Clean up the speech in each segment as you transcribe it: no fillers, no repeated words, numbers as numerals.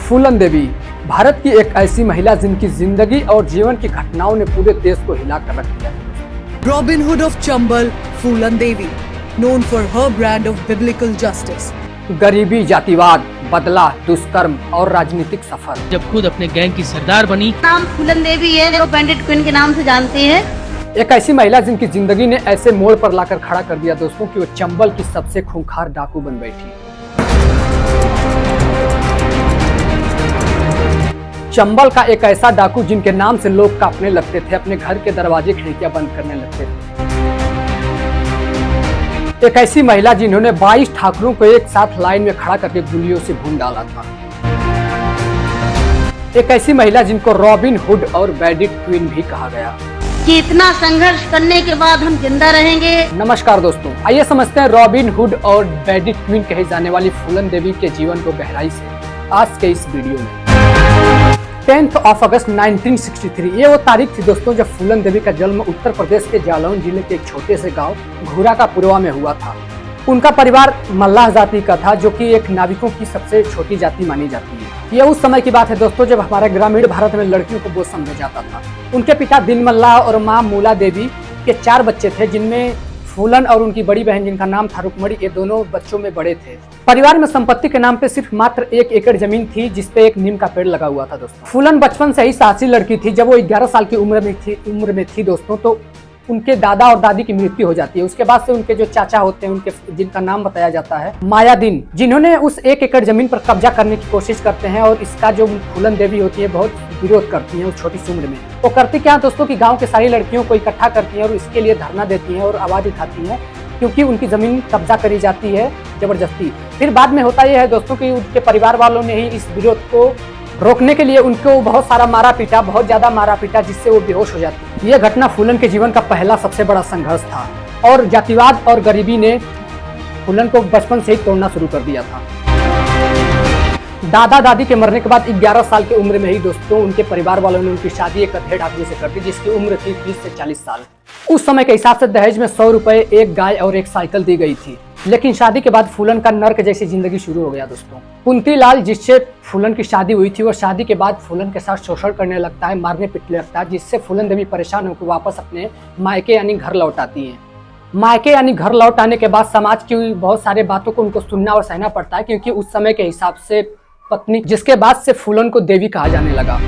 फूलन देवी भारत की एक ऐसी महिला जिनकी जिंदगी और जीवन की घटनाओं ने पूरे देश को हिला कर रख दिया। Robin Hood of Chambal, Phulan Devi, known for her brand of biblical justice. गरीबी, जातिवाद, बदला, दुष्कर्म और राजनीतिक सफर। जब खुद अपने गैंग की सरदार बनी। नाम फूलन देवी है, जो बैंडिट क्वीन के नाम से जानते हैं। एक ऐसी महिला जिनकी जिंदगी ने ऐसे मोड़ पर लाकर खड़ा कर दिया दोस्तों कि वो चंबल की सबसे खूंखार डाकू बन बैठी। चंबल का एक ऐसा डाकू जिनके नाम से लोग कांपने लगते थे, अपने घर के दरवाजे खिड़कियां बंद करने लगते थे। एक ऐसी महिला जिन्होंने 22 ठाकुरों को एक साथ लाइन में खड़ा करके गोलियों से भून डाला था। एक ऐसी महिला जिनको रॉबिन हुड और बैंडिट क्वीन भी कहा गया। कि इतना संघर्ष करने के बाद हम जिंदा रहेंगे। नमस्कार दोस्तों, आइए समझते हैं रॉबिन हुड और बैंडिट क्वीन कही जाने वाली फूलन देवी के जीवन को गहराई से आज के इस वीडियो में। 10 अगस्त 1963 ये वो तारीख थी दोस्तों जब फूलन देवी का जन्म उत्तर प्रदेश के जालौन जिले के एक छोटे से गांव घूरा का पुरवा में हुआ था। उनका परिवार मल्लाह जाति का था, जो कि एक नाविकों की सबसे छोटी जाति मानी जाती है। यह उस समय की बात है दोस्तों जब हमारे ग्रामीण भारत में लड़कियों को बोझ समझा जाता था। उनके पिता दिन मल्लाह और मां मूला देवी के 4 बच्चे थे, जिनमें फूलन और उनकी बड़ी बहन जिनका नाम था रुक्मणी, ये दोनों बच्चों में बड़े थे। परिवार में संपत्ति के नाम पे सिर्फ मात्र 1 एकड़ जमीन थी, जिसपे एक नीम का पेड़ लगा हुआ था दोस्तों। फूलन बचपन से ही साहसी लड़की थी। जब वो 11 साल की उम्र में थी दोस्तों, तो उनके दादा और दादी की मृत्यु हो जाती है। उसके बाद से उनके जो चाचा होते हैं, उनके जिनका नाम बताया जाता है मायादीन, जिन्होंने उस 1 एकड़ जमीन पर कब्जा करने की कोशिश करते हैं और इसका जो फूलन देवी होती है बहुत विरोध करती हैं। उस छोटी सी उम्र में वो करती क्या दोस्तों कि गांव के सारी लड़कियों को इकट्ठा करती हैं और इसके लिए धरना देती हैं और आवाज उठाती हैं, क्योंकि उनकी जमीन कब्जा करी जाती है जबरदस्ती। फिर बाद में होता यह है दोस्तों कि उनके परिवार वालों ने ही इस विरोध को रोकने के लिए उनको बहुत सारा मारा पीटा, बहुत ज्यादा मारा पीटा, जिससे वो बेहोश हो जाती। यह घटना फूलन के जीवन का पहला सबसे बड़ा संघर्ष था और जातिवाद और गरीबी ने फूलन को बचपन से ही तोड़ना शुरू कर दिया था। दादा दादी के मरने के बाद 11 साल की उम्र में ही दोस्तों उनके परिवार वालों ने उनकी शादी एक अधेड़ आदमी से कर दी, जिसकी उम्र थी 30 से 40 साल। उस समय के हिसाब से दहेज में 100 रुपए, एक गाय और एक साइकिल दी गई थी। लेकिन शादी के बाद फूलन का नर्क जैसी जिंदगी शुरू हो गया दोस्तों। कुंती लाल जिससे फूलन की शादी हुई थी, वो शादी के बाद फूलन के साथ शोषण करने लगता है, मारने पीटने लगता है, जिससे फूलन देवी परेशान होकर वापस अपने मायके यानी घर लौट आती है। मायके यानी घर लौट आने के बाद समाज की बहुत सारे बातों को उनको सुनना और सहना पड़ता है, क्योंकि उस समय के हिसाब से पत्नी, जिसके बाद से फूलन को देवी कहा जाने लगा।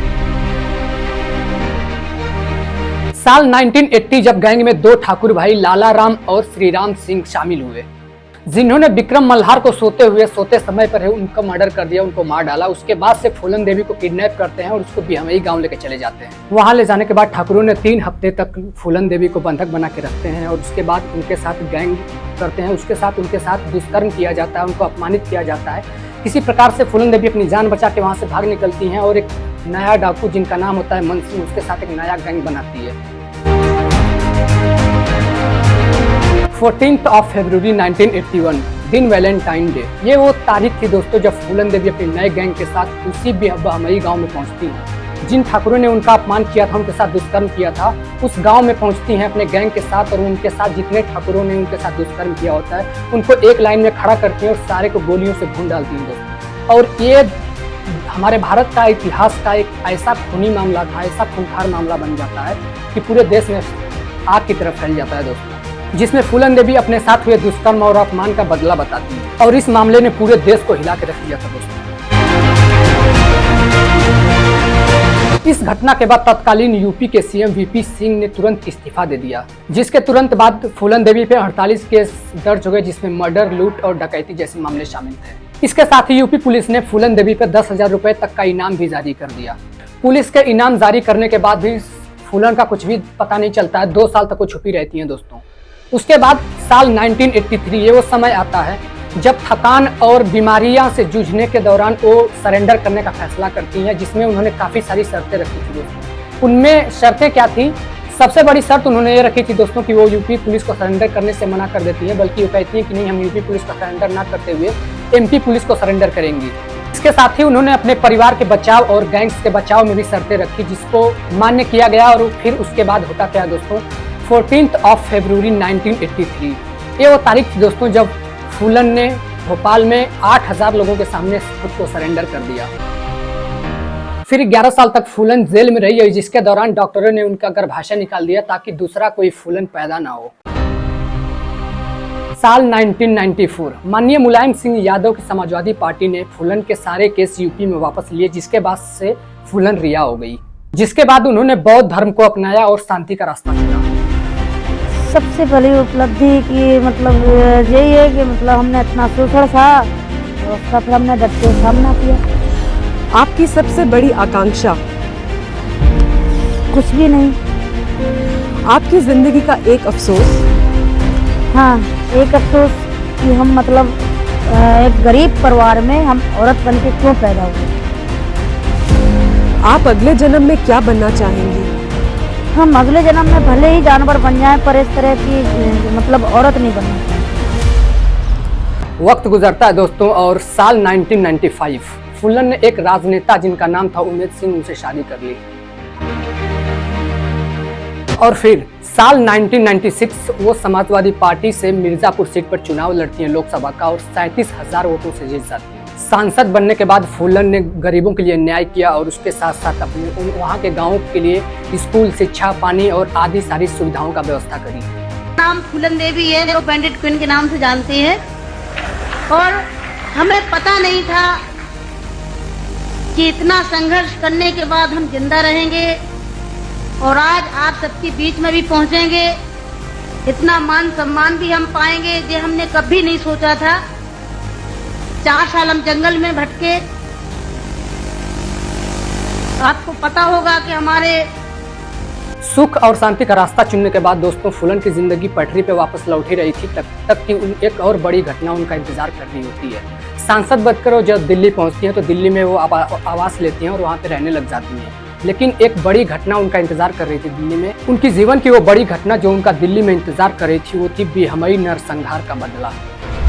साल 1980 जब गैंग में 2 ठाकुर भाई लाला राम और श्री राम सिंह शामिल हुए, जिन्होंने विक्रम मल्हार को सोते समय पर उनको मर्डर कर दिया, उनको मार डाला। उसके बाद से फूलन देवी को किडनैप करते हैं और उसको बिहमई गांव लेके चले जाते हैं। वहां ले जाने के बाद ठाकुरों ने 3 हफ्ते तक फूलन देवी को बंधक बना के रखते हैं और उसके बाद उनके साथ गैंग करते हैं। उनके साथ दुष्कर्म किया जाता है, उनको अपमानित किया जाता है। किसी प्रकार से फूलन देवी अपनी जान बचा के वहां से भाग निकलती हैं और एक नया डाकू जिनका नाम होता है मन सिंह, उसके साथ एक नया गैंग बनाती है। 14 फरवरी 1981 दिन वैलेंटाइन डे, ये वो तारीख थी दोस्तों जब फूलन देवी अपने नए गैंग के साथ उसी बहमई गांव में पहुंचती हैं। जिन ठाकुरों ने उनका अपमान किया था, उनके साथ दुष्कर्म किया था, उस गांव में पहुंचती हैं अपने गैंग के साथ और उनके साथ जितने ठाकुरों ने उनके साथ दुष्कर्म किया होता है उनको एक लाइन में खड़ा करती हैं और सारे को गोलियों से भून डालती हैं दोस्तों। और ये हमारे भारत का इतिहास का एक ऐसा खूनी मामला था, ऐसा खूंखार मामला बन जाता है कि पूरे देश में आग की तरफ फैल जाता है दोस्तों, जिसमें फूलन देवी अपने साथ हुए दुष्कर्म और अपमान का बदला बताती है। और इस मामले ने पूरे देश को हिला के रख दिया था दोस्तों। इस घटना के बाद तत्कालीन यूपी के सीएम वीपी सिंह ने तुरंत इस्तीफा दे दिया, जिसके तुरंत बाद फूलन देवी पे 48 केस दर्ज हो गए, जिसमें मर्डर, लूट और डकैती जैसे मामले शामिल थे। इसके साथ ही यूपी पुलिस ने फूलन देवी पे 10,000 रुपए तक का इनाम भी जारी कर दिया। पुलिस के इनाम जारी करने के बाद भी फूलन का कुछ भी पता नहीं चलता है, 2 साल तक वो छुपी रहती हैं दोस्तों। उसके बाद साल 1983 ये वो समय आता है जब थकान और बीमारियां से जूझने के दौरान वो सरेंडर करने का फैसला करती हैं, जिसमें उन्होंने काफ़ी सारी शर्तें रखी थी दोस्तों। उनमें शर्तें क्या थी? सबसे बड़ी शर्त उन्होंने ये रखी थी दोस्तों कि वो यूपी पुलिस को सरेंडर करने से मना कर देती हैं, बल्कि वो कहती हैं कि नहीं, हम यूपी पुलिस को सरेंडर ना करते हुए एमपी पुलिस को सरेंडर करेंगी। इसके साथ ही उन्होंने अपने परिवार के बचाव और गैंग्स के बचाव में भी शर्तें रखी, जिसको मान्य किया गया। और फिर उसके बाद होता क्या दोस्तों, 14 फरवरी 1983 ये वो तारीख थी दोस्तों जब फूलन ने भोपाल में 8,000 लोगों के सामने खुद को सरेंडर कर दिया। फिर 11 साल तक फूलन जेल में रही, जिसके दौरान डॉक्टरों ने उनका गर्भाशय निकाल दिया ताकि दूसरा कोई फूलन पैदा ना हो। साल 1994 माननीय मुलायम सिंह यादव की समाजवादी पार्टी ने फूलन के सारे केस यूपी में वापस लिए, जिसके बाद से फूलन रिहा हो गई। जिसके बाद उन्होंने बौद्ध धर्म को अपनाया और शांति का रास्ता चुना। सबसे बड़ी उपलब्धि की मतलब यही है कि मतलब हमने इतना शोषण था और उसका फिर हमने डट के सामना किया। आपकी सबसे बड़ी आकांक्षा? कुछ भी नहीं। आपकी जिंदगी का एक अफसोस? हाँ, एक अफसोस कि हम मतलब एक गरीब परिवार में हम औरत बन के क्यों पैदा हुए। आप अगले जन्म में क्या बनना चाहेंगी? हम अगले जन्म में भले ही जानवर बन जाएं पर इस तरह की मतलब औरत नहीं बनना चाहिए। वक्त गुजरता है दोस्तों और साल 1995 फूलन ने एक राजनेता जिनका नाम था उमेद सिंह, उनसे शादी कर ली। और फिर साल 1996 वो समाजवादी पार्टी से मिर्जापुर सीट पर चुनाव लड़ती हैं लोकसभा का और 37,000 वोटों से जीत जाती हैं। सांसद बनने के बाद फूलन ने गरीबों के लिए न्याय किया और उसके साथ साथ अपने वहाँ के गाँव के लिए स्कूल, शिक्षा, पानी और आदि सारी सुविधाओं का व्यवस्था करी। नाम फूलन देवी है, जो बैंडिट क्वीन के नाम से जानते हैं। और हमें पता नहीं था कि इतना संघर्ष करने के बाद हम जिंदा रहेंगे और आज आप सबके बीच में भी पहुंचेंगे, इतना मान सम्मान भी हम पाएंगे, ये हमने कभी नहीं सोचा था। 4 साल हम जंगल में भटके। आपको पता होगा कि हमारे सुख और शांति का रास्ता चुनने के बाद दोस्तों फूलन की जिंदगी पटरी पे वापस लौट ही रही थी, तब तक कि एक और बड़ी घटना उनका इंतजार कर रही होती है। सांसद बनकर वो जब दिल्ली पहुंचती हैं तो दिल्ली में वो आवास लेती हैं और वहाँ पे रहने लग जाती हैं। लेकिन एक बड़ी घटना उनका इंतजार कर रही थी दिल्ली में। उनकी जीवन की वो बड़ी घटना जो उनका दिल्ली में इंतजार कर रही थी वो थी बिहमई नरसंहार का बदला।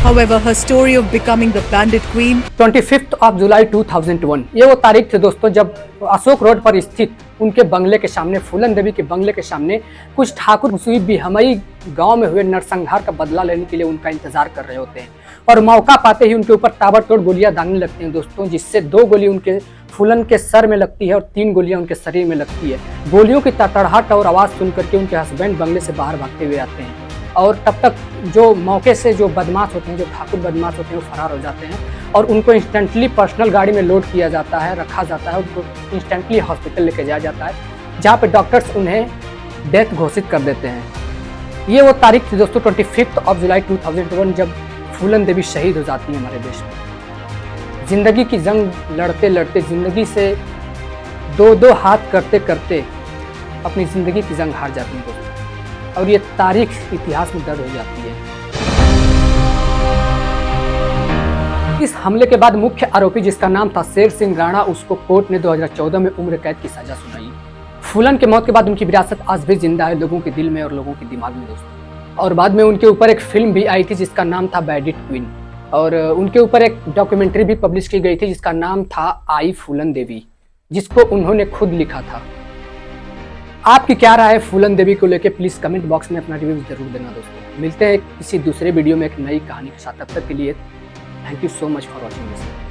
However, her story of becoming the Bandit Queen 25 जुलाई 2001 ये वो तारीख थी दोस्तों जब अशोक रोड पर स्थित उनके बंगले के सामने, फूलन देवी के बंगले के सामने कुछ ठाकुर मुसवी बिहमई गांव में हुए नरसंहार का बदला लेने के लिए उनका इंतजार कर रहे होते हैं और मौका पाते ही उनके ऊपर ताबड़तोड़ गोलियां दागने लगती हैं दोस्तों, जिससे 2 गोली उनके फूलन के सर में लगती है और 3 गोलियां उनके शरीर में लगती है। गोलियों की तड़तड़ाहट और आवाज सुन करके उनके हस्बैंड बंगले से बाहर भागते हुए आते हैं और तब तक जो मौके से जो बदमाश होते हैं, जो ठाकुर बदमाश होते हैं, वो फरार हो जाते हैं और उनको इंस्टेंटली पर्सनल गाड़ी में लोड किया जाता है, रखा जाता है, उनको इंस्टेंटली हॉस्पिटल लेके जाया जाता है, जहाँ पे डॉक्टर्स उन्हें डेथ घोषित कर देते हैं। ये वो तारीख थी दोस्तों 25 जुलाई 2001 जब फूलन देवी शहीद हो जाती है हमारे देश में। जिंदगी की जंग लड़ते लड़ते, जिंदगी से 2-2 हाथ करते करते अपनी जिंदगी की जंग हार जाती है दोस्तों और ये तारीख इतिहास में दर्ज हो जाती है। इस हमले के बाद मुख्य आरोपी जिसका नाम था शेर सिंह राणा, उसको कोर्ट ने 2014 में उम्र कैद की सजा सुनाई। फूलन के मौत के बाद उनकी विरासत आज भी जिंदा है लोगों के दिल में और लोगों के दिमाग में दोस्तों। और बाद में उनके ऊपर एक फिल्म भी आई थी जिसका नाम था बैंडिट क्वीन और उनके ऊपर एक डॉक्यूमेंट्री भी पब्लिश की गई थी जिसका नाम था आई फूलन देवी, जिसको उन्होंने खुद लिखा था। आपकी क्या राय है फूलन देवी को लेकर? प्लीज कमेंट बॉक्स में अपना रिव्यू जरूर देना दोस्तों। मिलते हैं किसी दूसरे वीडियो में एक नई कहानी के साथ, तब तक के लिए thank you so much for watching this.